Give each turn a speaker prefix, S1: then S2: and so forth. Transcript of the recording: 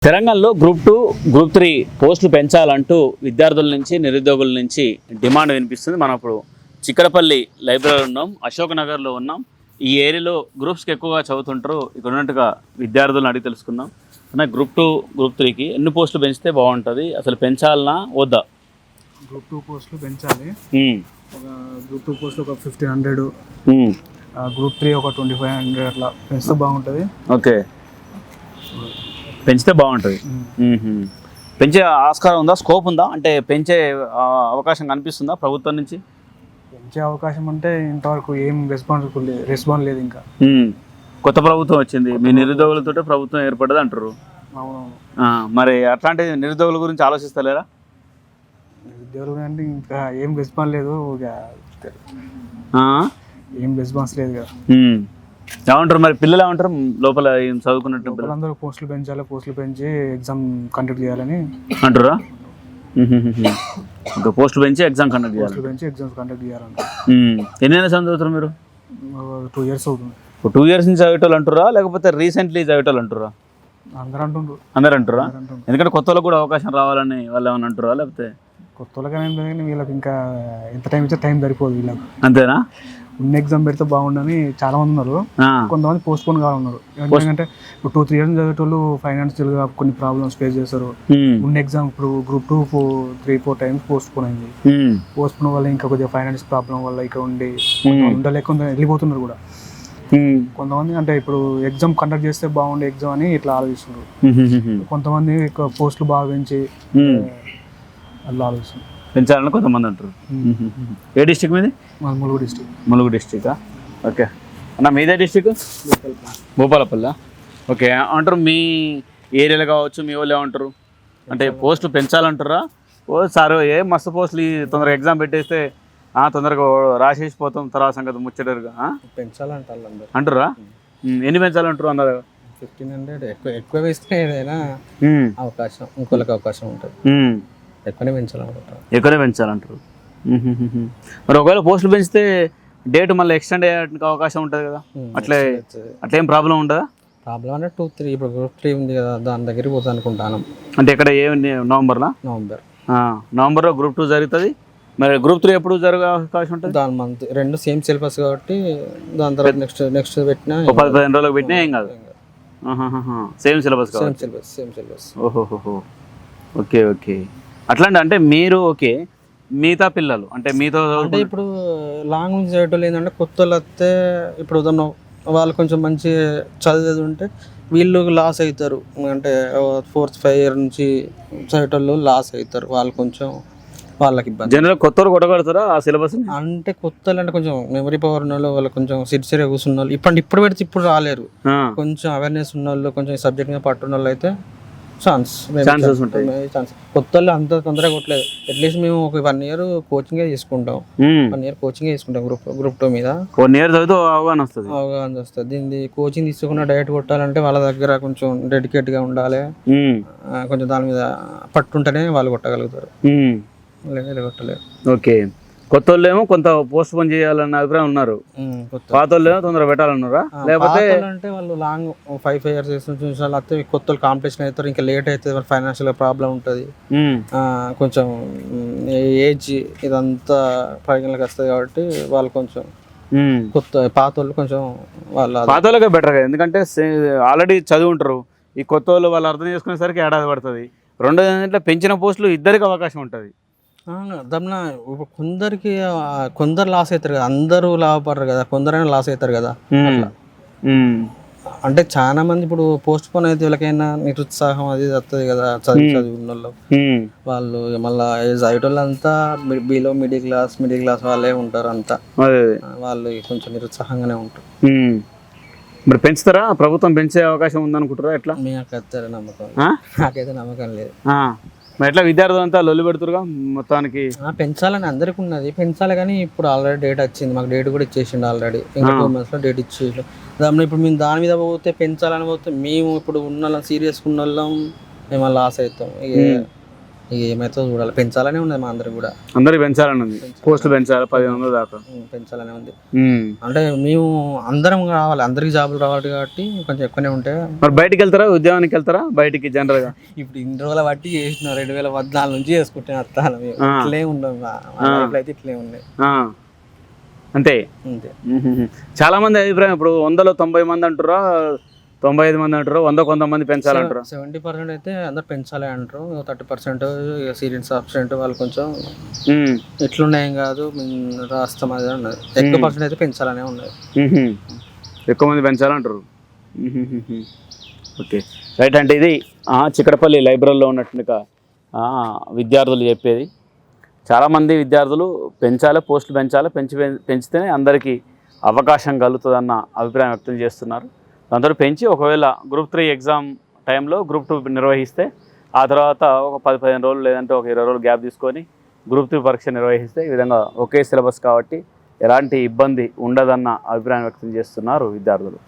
S1: తెలంగాణలో group 2, group 3 పోస్టులు పెంచాలంటూ విద్యార్థుల నుంచి నిరుద్యోగుల నుంచి డిమాండ్ వినిపిస్తుంది. మనం ఇప్పుడు చిక్కడపల్లి లైబ్రరీలో ఉన్నాం, అశోక్ నగర్లో ఉన్నాం. ఈ ఏరియాలో గ్రూప్స్కి ఎక్కువగా చదువుతుంటారు. ఇక్కడ ఉన్నట్టుగా విద్యార్థులను అడిగి తెలుసుకుందాం. అన్న, గ్రూప్ 2, గ్రూప్ 3కి ఎన్ని పోస్టులు పెంచితే బాగుంటుంది, అసలు పెంచాలనా వద్దా?
S2: గ్రూప్ 2 పోస్టులు పెంచాలి. ఒక గ్రూప్ 2 పోస్టులు ఒక 1500, గ్రూప్ 3 ఒక 2500 అట్లా పెంచితే బాగుంటుంది.
S1: ఓకే, పెంచితే బాగుంటుంది. పెంచే ఆస్కారం ఉందా, స్కోప్ ఉందా? అంటే పెంచే అవకాశం కనిపిస్తుందా ప్రభుత్వం నుంచి?
S2: పెంచే అవకాశం అంటే ఇంతవరకు ఏం రెస్పాన్స్ లేదు. ఇంకా
S1: కొత్త ప్రభుత్వం వచ్చింది, మీ నిరుద్యోగులతో ప్రభుత్వం ఏర్పడ్డది అంటారు.
S2: అవునవును.
S1: మరి అట్లాంటి నిరుద్యోగుల గురించి ఆలోచిస్తలేరా?
S2: నిరుద్యోగులు అంటే ఇంకా ఏం రెస్పాన్స్ లేదు, ఏం రెస్పాన్స్ లేదు కదా.
S1: ఏమంటారు మరి పిల్లలు, ఏమంటారు లోపల చదువుకున్నట్టు
S2: పిల్లలందరూ పోస్టులు పెంచాలి, పోస్టులు పెంచి ఎగ్జామ్ కండక్ట్ చేయాలని
S1: అంటారా? ఇంకా పోస్టులు పెంచి ఎగ్జామ్ కండక్ట్ చేయాలి,
S2: పోస్టులు పెంచి ఎగ్జామ్స్ కండక్ట్ చేయాలంట.
S1: ఎన్ని ఇయర్స్ చదువుతారు మీరు?
S2: 2 years అవుతుంది.
S1: 2 years నుంచి చదివేటోళ్ళు అంటారా, లేకపోతే రీసెంట్లీ చదివేటోళ్ళు అంటారా?
S2: అందరూ అంటుండ్రు.
S1: అందరు అంటారా? ఎందుకంటే కొత్త వాళ్ళకి కూడా అవకాశం రావాలని వాళ్ళు ఏమన్నా అంటారా? లేకపోతే
S2: కొత్త వాళ్ళకనే కానీ వీళ్ళకి ఇంకా ఎంత టైం ఇచ్చే టైం సరిపోదు వీళ్ళకి.
S1: అంతేనా?
S2: ఉన్న ఎగ్జామ్ పెడితే బాగుండని చాలా మంది ఉన్నారు. కొంతమంది పోస్ట్ పోన్ కావాలన్నారు. ఎందుకంటే ఇప్పుడు 2-3 years చదివేటోళ్ళు ఫైనాన్షియల్ గా కొన్ని ప్రాబ్లమ్స్ ఫేస్ చేస్తారు. ఉన్న ఎగ్జామ్ ఇప్పుడు గ్రూప్ 2 3-4 times పోస్ట్ పోన్ అయింది. పోస్ట్ పోన్ వల్ల ఇంకా కొద్దిగా ఫైనాన్స్ ప్రాబ్లం వల్ల ఇక్కడ ఉండి ఉండలేకుండా వెళ్ళిపోతున్నారు కూడా కొంతమంది. అంటే ఇప్పుడు ఎగ్జామ్ కండక్ట్ చేస్తే బాగుండే ఎగ్జామ్ అని ఇట్లా ఆలోచిస్తున్నారు. కొంతమంది పోస్టులు బాగా పెంచి అట్లా ఆలోచిస్తున్నారు.
S1: పెంచాలని కొంతమంది అంటారు. ఏ డిస్ట్రిక్ట్ మీది?
S2: ములుగు డిస్ట్రిక్ట్.
S1: ములుగు డిస్ట్రిక్టా? ఓకే అన్న, మీదే డిస్ట్రిక్ట్? భూపాలపల్లి. ఓకే, అంటారు మీ ఏరియాలో కావచ్చు, మీ వాళ్ళు ఏమంటారు అంటే పోస్టులు పెంచాలంటారా? సార్ మస్తు పోస్టులు తొందరగా ఎగ్జామ్ పెట్టేస్తే తొందరగా రాసేసిపోతాం, తర్వాత సంగతి ముచ్చటరుగా
S2: పెంచాలంటారు
S1: అంటారా? ఎన్ని పెంచాలంటారు అన్నారు?
S2: 1500 ఎక్కువ వేస్తే ఏదైనా అవకాశం ఇంకోళ్ళకి అవకాశం ఉంటుంది. ఎక్కువనే పెంచాలంటారు.
S1: మరి ఒకవేళ పోస్టులు పెంచితే డేట్ మళ్ళీ ఎక్స్టెండ్ అయ్యే అవకాశం ఉంటుంది కదా, అట్లేం ప్రాబ్లం ఉండదా?
S2: ప్రాబ్లం అంటే 2-3 ఇప్పుడు గ్రూప్ 3 ఉంది కదా, దాని దగ్గరికి పోతా అనుకుంటాను.
S1: అంటే ఇక్కడ నవంబర్లో గ్రూప్ 2 జరుగుతుంది. మరి గ్రూప్ 3 ఎప్పుడు జరిగే అవకాశం ఉంటుంది?
S2: దాని మంత్ 2 సేమ్ సిలబస్ కాబట్టి దాని తర్వాత నెక్స్ట్ పెట్టినా
S1: 10-15 రోజులకు పెట్టినా ఏం కాదు. Same syllabus. ఓహోహో, ఓకే ఓకే. అట్లాంటి అంటే మీరు ఓకే, మిగతా పిల్లలు అంటే మీతో
S2: అంటే ఇప్పుడు లాంగ్ నుంచి చదివేటోళ్ళు ఏంటంటే కొత్త వాళ్ళు వస్తే ఇప్పుడు ఉదాహరణ వాళ్ళు కొంచెం మంచి చదివేది ఉంటే వీళ్ళు లాస్ అవుతారు. అంటే 4th-5 year నుంచి చదివేటోళ్ళు లాస్ అవుతారు. వాళ్ళు కొంచెం వాళ్ళకి ఇబ్బంది.
S1: జనరల్ కొత్త వాళ్ళు కొట్టగలుగుతారా ఆ సిలబస్?
S2: అంటే కొత్త వాళ్ళు అంటే కొంచెం మెమరీ పవర్ ఉన్న వాళ్ళు, కొంచెం సిన్సియర్గా కూర్చున్న వాళ్ళు ఇప్పుడు పెడితే ఇప్పుడు రాలేరు. కొంచెం అవేర్నెస్ ఉన్న వాళ్ళు, కొంచెం సబ్జెక్ట్ మీద పట్టున్న వాళ్ళు అయితే ఛాన్సెస్ ఉంటాయి. కొత్త వాళ్ళు అంత తొందరగా కొట్టలేదు. అట్లీస్ట్ మేము ఒక 1 year కోచింగే తీసుకుంటాం. 1 year కోచింగే తీసుకుంటాం గ్రూప్ 2 మీద.
S1: 1 year చదివితే అవగాహన
S2: వస్తుంది. దీన్ని కోచింగ్ తీసుకున్న డైరెక్ట్ కొట్టాలంటే వాళ్ళ దగ్గర కొంచెం డెడికేట్గా ఉండాలి, కొంచెం దాని మీద పట్టుంటేనే వాళ్ళు కొట్టగలుగుతారు, లేదా కొట్టలేరు.
S1: ఓకే, కొత్త వాళ్ళు ఏమో కొంత పోస్ట్ పోన్ చేయాలన్న అభిప్రాయం ఉన్నారు, పాత వాళ్ళు ఏమో తొందరగా పెట్టాలన్నారా? లేకపోతే
S2: అంటే వాళ్ళు లాంగ్ 5 years చూసారు వస్తే కొత్త వాళ్ళు కాంపిటీషన్ అవుతారు, ఇంకా లేట్ అవుతుంది, ఫైనాన్షియల్ ప్రాబ్లం ఉంటుంది, కొంచెం ఏజ్ ఇదంతా పరిగణలోకి వస్తుంది కాబట్టి వాళ్ళు కొంచెం పాత వాళ్ళు కొంచెం
S1: పాత వాళ్ళకే బెటర్ కదా. ఎందుకంటే ఆల్రెడీ చదివి ఉంటారు. ఈ కొత్త వాళ్ళు వాళ్ళు అర్థం చేసుకునేసరికి ఏడాది పడుతుంది. రెండోది ఏంటంటే పెంచిన పోస్టులు ఇద్దరికి అవకాశం ఉంటుంది.
S2: దమ్న కొందరు లాస్ అవుతారు కదా, అందరూ లాభపడరు కదా, కొందరైనా లాస్ అవుతారు కదా. అంటే చాలా మంది ఇప్పుడు పోస్ట్ పోన్ అయితే వీళ్ళకైనా నిరుత్సాహం అది వస్తుంది కదా, చదివి ఉన్న వాళ్ళు మళ్ళీ చదివేటోళ్ళు అంతా బిలో మిడిల్ క్లాస్ వాళ్ళే ఉంటారు అంతా. వాళ్ళు కొంచెం నిరుత్సాహంగానే ఉంటారు.
S1: మరి పెంచుతారా? ప్రభుత్వం పెంచే అవకాశం ఉందనుకుంటారా? ఎట్లా?
S2: నాకైతే నమ్మకం లేదు.
S1: మరి ఎట్లా విద్యార్థులు అంతా లొల్లి పెడుతురుగా మొత్తానికి?
S2: పెంచాలని అందరికి ఉన్నది, పెంచాలి. కానీ ఇప్పుడు ఆల్రెడీ డేట్ వచ్చింది, మాకు డేట్ కూడా ఇచ్చేసిండు ఆల్రెడీ. ఇంకా 2 months డేట్ ఇచ్చేసి దాని ఇప్పుడు మేము దాని మీద పోతే పెంచాలని పోతే మేము ఇప్పుడు ఉన్న సీరియస్గా ఉన్న వాళ్ళం మేము లాస్ అవుతాం.
S3: ఇక ఏమైతే చూడాలి, పెంచాలనే ఉన్నది మా అందరికి కూడా.
S1: అందరికి పెంచాలని ఉంది, పోస్టులు పెంచాలి 1500 దాకా.
S3: పెంచాలనే ఉంది. అంటే మేము అందరం రావాలి, అందరికి జాబులు రావాలి కాబట్టి కొంచెం ఎక్కువనే ఉంటాయి.
S1: మరి బయటికి వెళ్తారా, ఉద్యోగానికి వెళ్తారా బయటికి జనరల్గా?
S3: ఇప్పుడు ఇన్ని రోజుల బట్టి చేసిన 2014 నుంచి చేసుకుంటే వస్తాను. ఇట్లే ఉండవు అయితే ఇట్లే ఉన్నాయి
S1: అంతే.
S3: అంతే.
S1: చాలా మంది అభిప్రాయం ఇప్పుడు 100లో 90 మంది అంటారా, 95 మంది అంటారు, 100 మంది పెంచాలంటారు.
S3: 70% అయితే అందరు పెంచాలి అంటారు. 30% సీరియస్ అబ్సెంట్ వాళ్ళు కొంచెం ఎట్లున్నాయేం కాదు రాస్తాం అదే ఉన్నది. ఎక్కువ పర్సెంట్ అయితే పెంచాలనే ఉన్నది.
S1: ఎక్కువ మంది పెంచాలంటారు. Okay right. అంటే ఇది చిక్కడపల్లి లైబ్రరీలో ఉన్నట్టుగా విద్యార్థులు చెప్పేది. చాలామంది విద్యార్థులు పెంచాలి, పోస్టులు పెంచితేనే అందరికీ అవకాశం కలుగుతుందన్న అభిప్రాయం వ్యక్తం చేస్తున్నారు. అందరూ పెంచి ఒకవేళ గ్రూప్ 3 ఎగ్జామ్ టైంలో గ్రూప్ 2 నిర్వహిస్తే ఆ తర్వాత ఒక 10-15 రోజులు లేదంటే ఒక 20 రోజులు గ్యాప్ తీసుకొని గ్రూప్ 3 పరీక్ష నిర్వహిస్తే ఈ విధంగా ఒకే సిలబస్ కాబట్టి ఎలాంటి ఇబ్బంది ఉండదన్న అభిప్రాయం వ్యక్తం చేస్తున్నారు విద్యార్థులు.